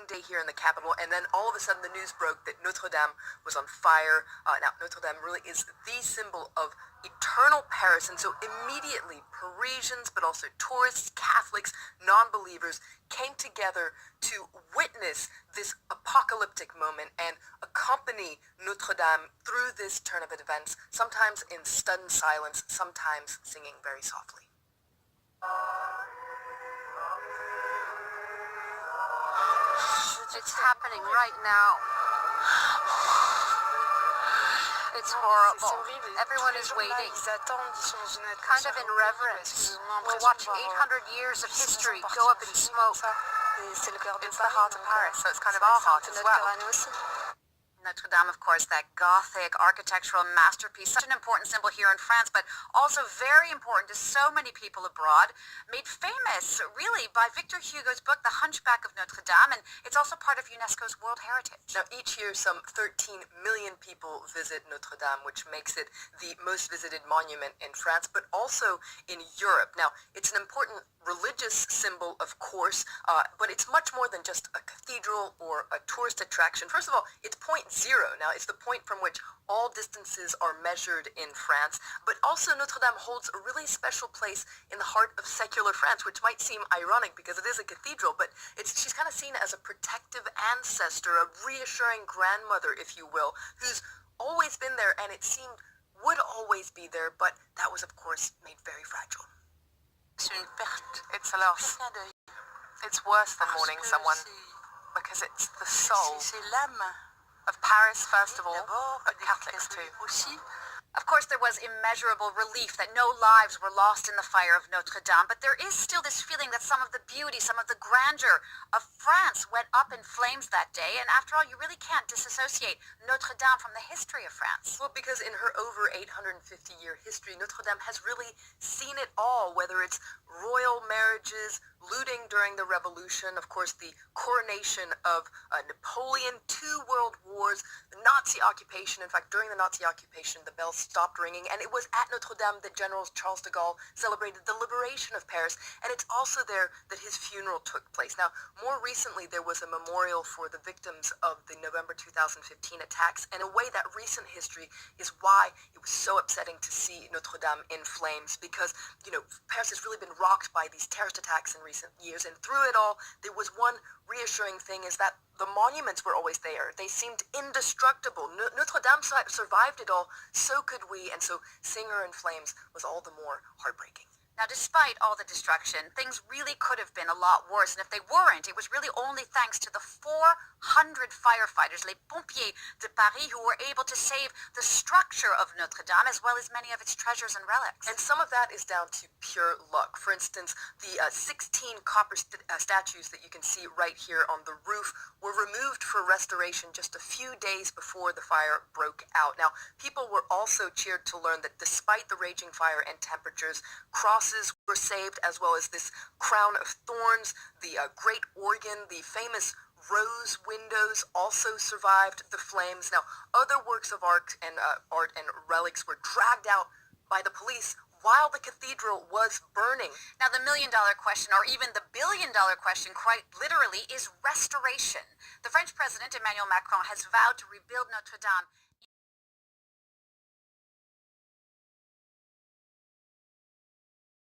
day here in the capital, and then all of a sudden the news broke that Notre Dame was on fire. Now, Notre Dame really is the symbol of eternal Paris, and so immediately Parisians, but also tourists, Catholics, non-believers came together to witness this apocalyptic moment and accompany Notre Dame through this turn of events, sometimes in stunned silence, sometimes singing very softly. It's happening right now. It's horrible. Everyone is waiting, kind of in reverence. We're watching 800 years of history go up in smoke. It's the heart of Paris, so it's kind of our heart as well. Notre Dame, of course, that Gothic architectural masterpiece, such an important symbol here in France, but also very important to so many people abroad, made famous, really, by Victor Hugo's book, The Hunchback of Notre Dame, and it's also part of UNESCO's World Heritage. Now, each year, some 13 million people visit Notre Dame, which makes it the most visited monument in France, but also in Europe. Now, it's an important religious symbol, of course, but it's much more than just a cathedral or a tourist attraction. First of all, it's point zero. Now, it's the point from which all distances are measured in France, but also Notre Dame holds a really special place in the heart of secular France, which might seem ironic because it is a cathedral, but she's kind of seen as a protective ancestor, a reassuring grandmother, if you will, who's always been there and it seemed would always be there, but that was, of course, made very fragile. It's a loss. It's worse than mourning someone because it's the soul of Paris, first of all, but Catholics too. Of course, there was immeasurable relief that no lives were lost in the fire of Notre Dame, but there is still this feeling that some of the beauty, some of the grandeur of France went up in flames that day, and after all, you really can't disassociate Notre Dame from the history of France. Well, because in her over 850-year history, Notre Dame has really seen it all, whether it's royal marriages, looting during the Revolution, of course, the coronation of Napoleon, 2 world wars, the Nazi occupation. In fact, during the Nazi occupation, the bells stopped ringing, and it was at Notre Dame that General Charles de Gaulle celebrated the liberation of Paris, and it's also there that his funeral took place. Now, more recently, there was a memorial for the victims of the November 2015 attacks, and in a way, that recent history is why it was so upsetting to see Notre Dame in flames, because, Paris has really been rocked by these terrorist attacks in recent years, and through it all, there was one reassuring thing, is that the monuments were always there. They seemed indestructible. Notre Dame survived it all, so could we, and so seeing her in flames was all the more heartbreaking. Now, despite all the destruction, things really could have been a lot worse, and if they weren't, it was really only thanks to the 400 firefighters, les pompiers de Paris, who were able to save the structure of Notre Dame, as well as many of its treasures and relics. And some of that is down to pure luck. For instance, the 16 copper statues that you can see right here on the roof were removed for restoration just a few days before the fire broke out. Now, people were also cheered to learn that despite the raging fire and temperatures, crosses were saved, as well as this crown of thorns, the great organ, the famous rose windows also survived the flames. Now, other works of art and relics were dragged out by the police while the cathedral was burning. Now, the million-dollar question, or even the billion-dollar question, quite literally, is restoration. The French president, Emmanuel Macron, has vowed to rebuild Notre Dame